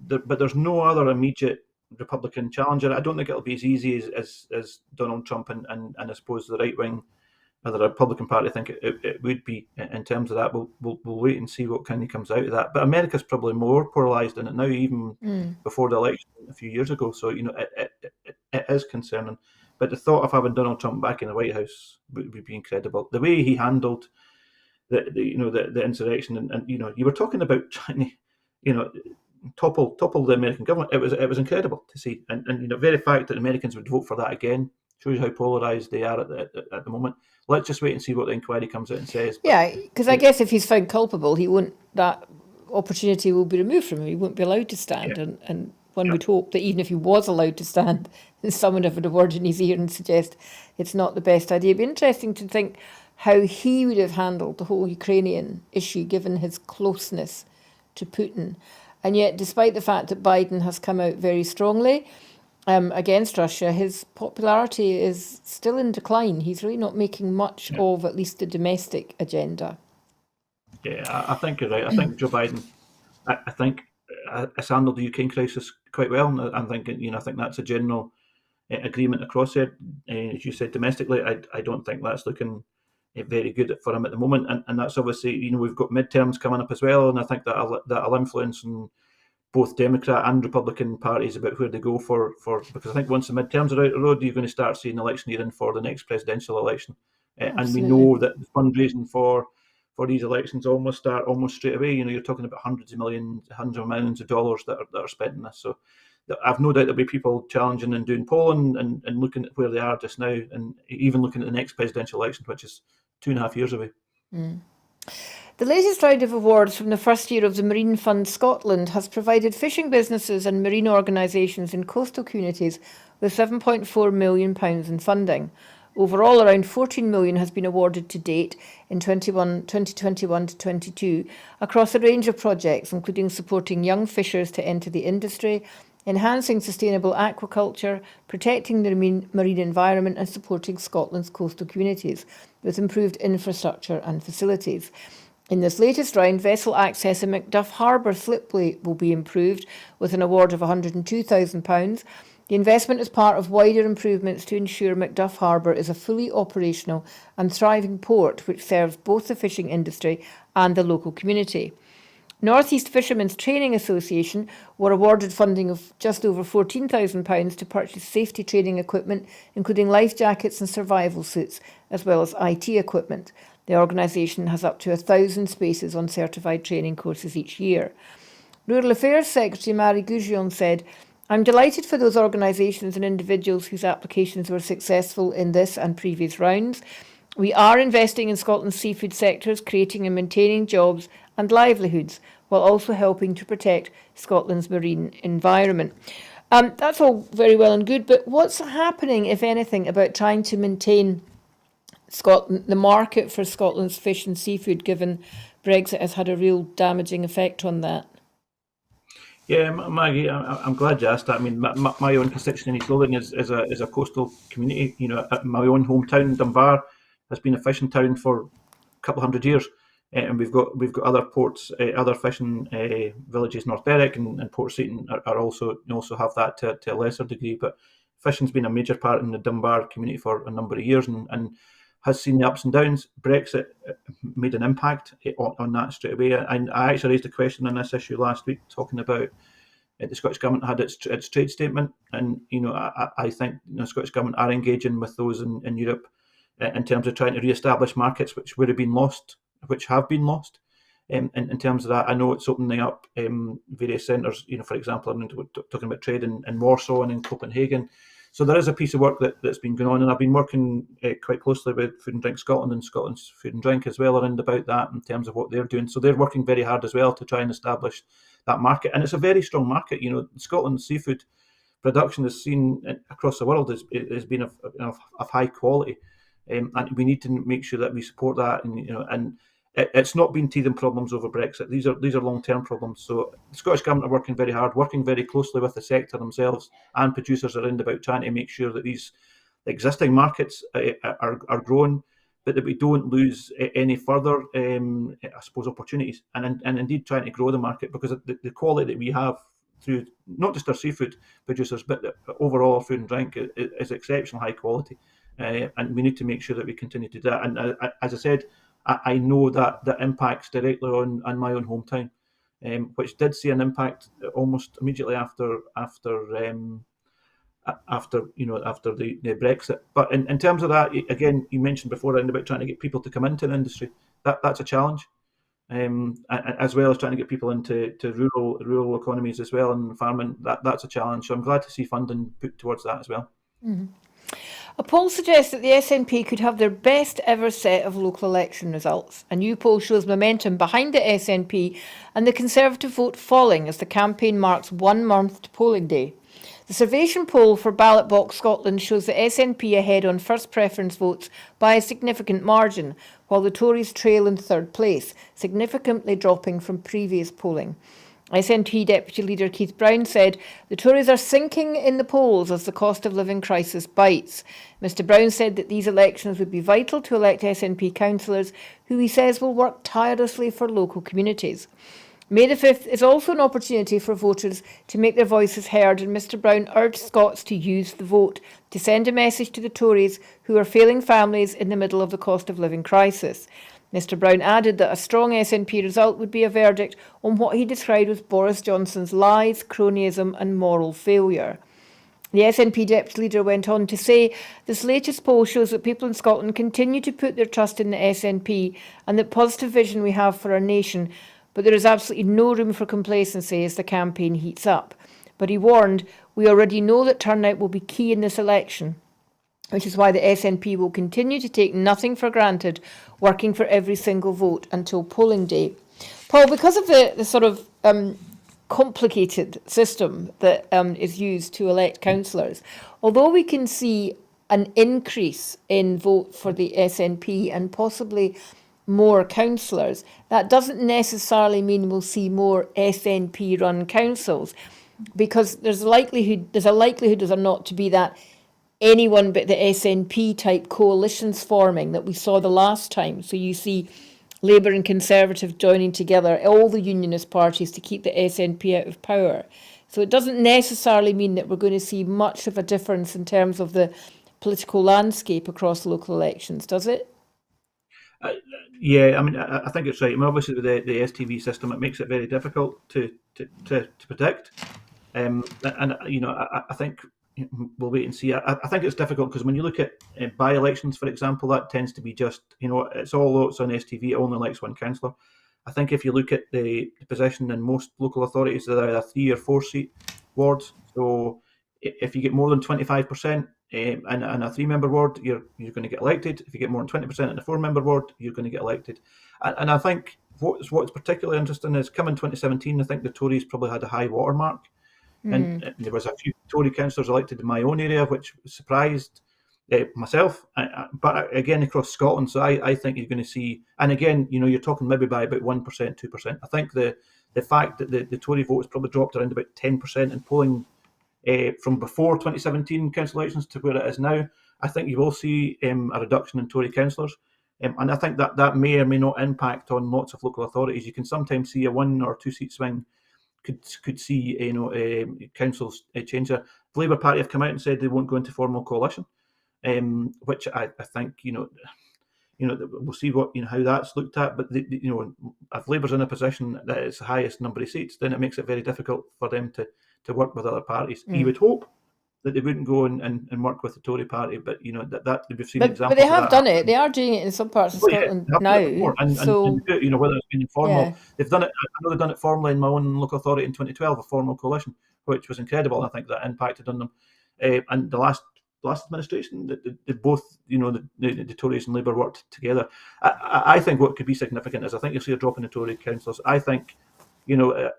but there's no other immediate Republican challenger. I don't think it'll be as easy as Donald Trump and I suppose the right wing or the Republican Party think it would be in terms of that. We'll wait and see what kind of comes out of that. But America's probably more polarised in it now, even before the election a few years ago. So it is concerning. But the thought of having Donald Trump back in the White House would be incredible. The way he handled the insurrection, and you were talking about trying to topple the American government. It was incredible to see, and the very fact that Americans would vote for that again shows how polarised they are at the moment. Let's just wait and see what the inquiry comes out and says. Yeah, because I guess if he's found culpable, that opportunity will be removed from him. He won't be allowed to stand, and one would hope that even if he was allowed to stand, someone would have a word in his ear and suggest it's not the best idea. It'd be interesting to think how he would have handled the whole Ukrainian issue, given his closeness to Putin. And yet, despite the fact that Biden has come out very strongly against Russia, his popularity is still in decline. He's really not making much of at least the domestic agenda. Yeah, I think you're right. I think Joe Biden, I think has handled the Ukraine crisis quite well. And I'm thinking, I think that's a general agreement across there. As you said, domestically, I don't think that's looking very good for him at the moment. And that's obviously, we've got midterms coming up as well. And I think that'll influence on both Democrat and Republican parties about where they go for because I think once the midterms are out the road, you're going to start seeing electioneering for the next presidential election. And we know that the fundraising for these elections almost straight away. You're talking about hundreds of millions of dollars that are spent on this. So I've no doubt there'll be people challenging and doing polling and looking at where they are just now, and even looking at the next presidential election, which is 2.5 years away. The latest round of awards from the first year of the Marine Fund Scotland has provided fishing businesses and marine organisations in coastal communities with £7.4 million in funding. Overall, around 14 million has been awarded to date in 2021 to 22 across a range of projects, including supporting young fishers to enter the industry, enhancing sustainable aquaculture, protecting the marine environment and supporting Scotland's coastal communities with improved infrastructure and facilities. In this latest round, vessel access in Macduff Harbour slipway will be improved with an award of £102,000. The investment is part of wider improvements to ensure Macduff Harbour is a fully operational and thriving port which serves both the fishing industry and the local community. North East Fishermen's Training Association were awarded funding of just over £14,000 to purchase safety training equipment, including life jackets and survival suits, as well as IT equipment. The organisation has up to 1,000 spaces on certified training courses each year. Rural Affairs Secretary Marie Goujon said, "I'm delighted for those organisations and individuals whose applications were successful in this and previous rounds. We are investing in Scotland's seafood sectors, creating and maintaining jobs and livelihoods, while also helping to protect Scotland's marine environment." That's all very well and good, but what's happening, if anything, about trying to maintain the market for Scotland's fish and seafood, given Brexit has had a real damaging effect on that? Yeah, Maggie, I'm glad you asked that. I mean, my own constituency in East Lothian is a coastal community. My own hometown, Dunbar, has been a fishing town for a couple of hundred years, and we've got other ports, other fishing villages. North Berwick and Port Seaton are also have that to a lesser degree. But fishing's been a major part in the Dunbar community for a number of years, and has seen the ups and downs. Brexit made an impact on that straight away. And I actually raised a question on this issue last week, talking about the Scottish Government had its trade statement, and I think the Scottish Government are engaging with those in Europe in terms of trying to re-establish markets which have been lost. In terms of that, I know it's opening up various centres. For example, I'm talking about trade in Warsaw and in Copenhagen. So there is a piece of work that's been going on, and I've been working quite closely with Food and Drink Scotland and Scotland's Food and Drink as well around about that in terms of what they're doing. So they're working very hard as well to try and establish that market, and it's a very strong market. Scotland's seafood production is seen across the world as being of high quality, and we need to make sure that we support that. And it's not been teething problems over Brexit. These are long-term problems. So the Scottish Government are working very hard, working very closely with the sector themselves and producers around about, trying to make sure that these existing markets are growing, but that we don't lose any further, I suppose, opportunities, and indeed trying to grow the market, because the quality that we have through not just our seafood producers, but overall our food and drink is exceptional high quality, and we need to make sure that we continue to do that. And as I said, I know that impacts directly on my own hometown, which did see an impact almost immediately after the Brexit. But in terms of that, again, you mentioned before about trying to get people to come into the industry. That's a challenge, as well as trying to get people into rural economies as well, and farming. That's a challenge. So I'm glad to see funding put towards that as well. Mm-hmm. A poll suggests that the SNP could have their best ever set of local election results. A new poll shows momentum behind the SNP and the Conservative vote falling as the campaign marks 1 month to polling day. The Survation poll for Ballot Box Scotland shows the SNP ahead on first preference votes by a significant margin, while the Tories trail in third place, significantly dropping from previous polling. SNP Deputy Leader Keith Brown said the Tories are sinking in the polls as the cost of living crisis bites. Mr Brown said that these elections would be vital to elect SNP councillors who he says will work tirelessly for local communities. May the 5th is also an opportunity for voters to make their voices heard, and Mr Brown urged Scots to use the vote to send a message to the Tories who are failing families in the middle of the cost of living crisis. Mr Brown added that a strong SNP result would be a verdict on what he described as Boris Johnson's lies, cronyism and moral failure. The SNP Deputy Leader went on to say this latest poll shows that people in Scotland continue to put their trust in the SNP and the positive vision we have for our nation, but there is absolutely no room for complacency as the campaign heats up. But he warned, we already know that turnout will be key in this election, which is why the SNP will continue to take nothing for granted, working for every single vote until polling day. Paul, because of the sort of complicated system that is used to elect councillors, although we can see an increase in vote for the SNP and possibly more councillors, that doesn't necessarily mean we'll see more SNP-run councils, because there's a likelihood, is there not, to be that anyone but the SNP type coalitions forming that we saw the last time. So you see Labour and Conservative joining together, all the unionist parties, to keep the SNP out of power. So it doesn't necessarily mean that we're going to see much of a difference in terms of the political landscape across local elections, does it? Yeah, I mean, I think it's right. I mean, obviously with the STV system, it makes it very difficult to predict. And I think we'll wait and see. I think it's difficult because when you look at by-elections, for example, that tends to be just, it's all votes on STV, it only elects one councillor. I think if you look at the position in most local authorities, they're either 3 or 4 seat wards. So if you get more than 25% in a 3-member ward, you're going to get elected. If you get more than 20% in a 4-member ward, you're going to get elected. And I think what's particularly interesting is, come in 2017, I think the Tories probably had a high watermark. And there was a few Tory councillors elected in my own area, which surprised myself, but again across Scotland. So I think you're going to see, and again, you're talking maybe by about 1%, 2%. I think the fact that the Tory vote has probably dropped around about 10% in polling from before 2017 council elections to where it is now, I think you will see a reduction in Tory councillors. And I think that may or may not impact on lots of local authorities. You can sometimes see a 1 or 2 seat swing could see councils change. The Labour Party have come out and said they won't go into formal coalition, which I think we'll see what how that's looked at. But if Labour's in a position that it's the highest number of seats, then it makes it very difficult for them to work with other parties. You would hope that they wouldn't go and work with the Tory party, but that we've seen examples. But they have done it. They are doing it in some parts of Scotland now. So whether it's been informal, they've done it. I know they've done it formally in my own local authority in 2012, a formal coalition, which was incredible. I think that impacted on them. and the last administration, they both, the Tories and Labour worked together. I think what could be significant is I think you'll see a drop in the Tory councillors. I think, a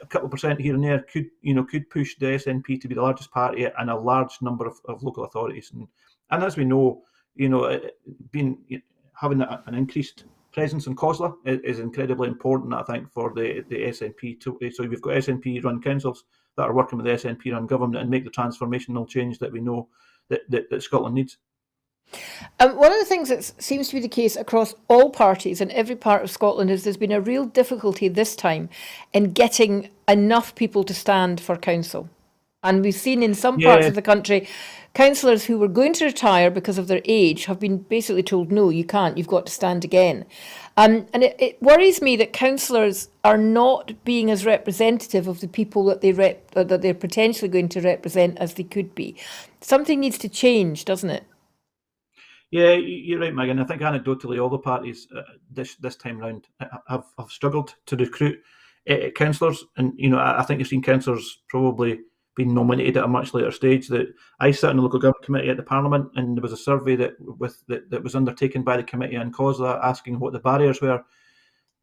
couple of percent here and there could push the SNP to be the largest party and a large number of local authorities. And as we know, having an increased presence in COSLA is incredibly important, I think, for the SNP. So we've got SNP-run councils that are working with the SNP-run government and make the transformational change that we know that Scotland needs. One of the things that seems to be the case across all parties in every part of Scotland is there's been a real difficulty this time in getting enough people to stand for council. And we've seen in some parts of the country, councillors who were going to retire because of their age have been basically told, no, you can't, you've got to stand again. And it worries me that councillors are not being as representative of the people that they're potentially going to represent as they could be. Something needs to change, doesn't it? Yeah, you're right, Maggie. And I think anecdotally, all the parties this time round have struggled to recruit councillors. And I think you've seen councillors probably being nominated at a much later stage. That I sat in the local government committee at the Parliament, and there was a survey that was undertaken by the committee on COSLA asking what the barriers were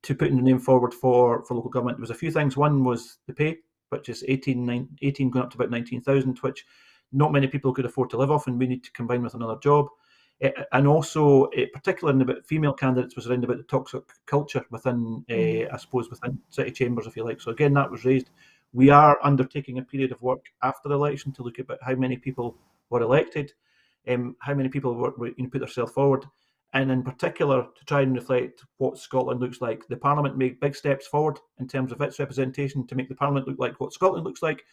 to putting the name forward for local government. There was a few things. One was the pay, which is 18 going up to about 19,000, which not many people could afford to live off, and we need to combine with another job. And also, particularly about female candidates, was around about the toxic culture within, I suppose, within city chambers, if you like. So again, that was raised. We are undertaking a period of work after the election to look at how many people were elected, how many people were put themselves forward, and in particular to try and reflect what Scotland looks like. The Parliament made big steps forward in terms of its representation to make the Parliament look like what Scotland looks like.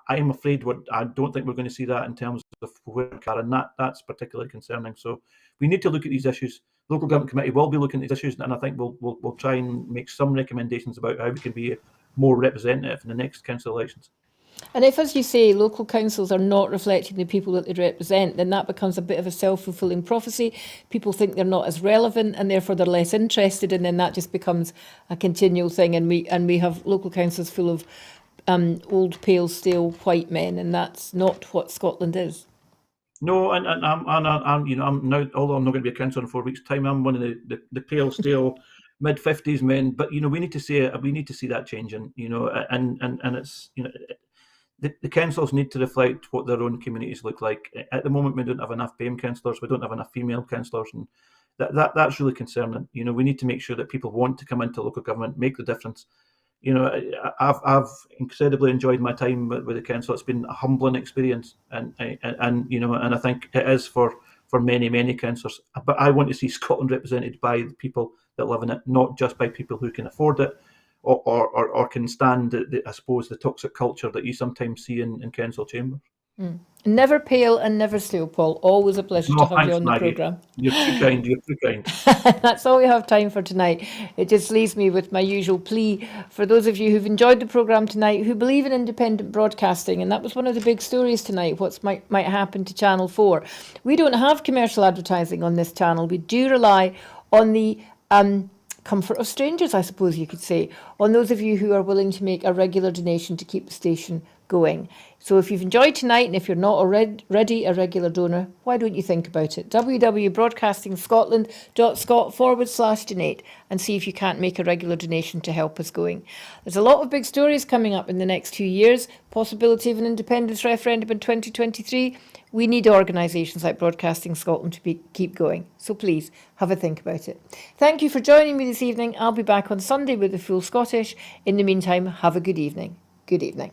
I'm afraid I don't think we're going to see that in terms of where we are, and that's particularly concerning. So we need to look at these issues. The local government committee will be looking at these issues, and I think we'll try and make some recommendations about how we can be more representative in the next council elections. And if, as you say, local councils are not reflecting the people that they represent, then that becomes a bit of a self-fulfilling prophecy. People think they're not as relevant and therefore they're less interested, and then that just becomes a continual thing. And we have local councils full of old, pale, stale white men, and that's not what Scotland is. No, and I'm now, although I'm not going to be a councillor in 4 weeks' time, I'm one of the pale, stale, mid-50s men. But we need to see that changing. And it's the councils need to reflect what their own communities look like. At the moment, we don't have enough BAME councillors, we don't have enough female councillors, and that's really concerning. We need to make sure that people want to come into local government, make the difference. I've incredibly enjoyed my time with the council. It's been a humbling experience, and I think it is for many councillors. But I want to see Scotland represented by the people that live in it, not just by people who can afford it or can stand I suppose the toxic culture that you sometimes see in council chambers. Never pale and never stale, Paul. Always a pleasure to have you on the programme. You're too kind, you're too kind. That's all we have time for tonight. It just leaves me with my usual plea for those of you who've enjoyed the programme tonight, who believe in independent broadcasting, and that was one of the big stories tonight, what might happen to Channel 4. We don't have commercial advertising on this channel. We do rely on the comfort of strangers, I suppose you could say, on those of you who are willing to make a regular donation to keep the station going. So if you've enjoyed tonight, and if you're not already a regular donor, why don't you think about it? www.broadcastingscotland.scot/donate and see if you can't make a regular donation to help us going. There's a lot of big stories coming up in the next 2 years. Possibility of an independence referendum in 2023. We need organisations like Broadcasting Scotland to keep going. So please, have a think about it. Thank you for joining me this evening. I'll be back on Sunday with the full Scottish. In the meantime, have a good evening. Good evening.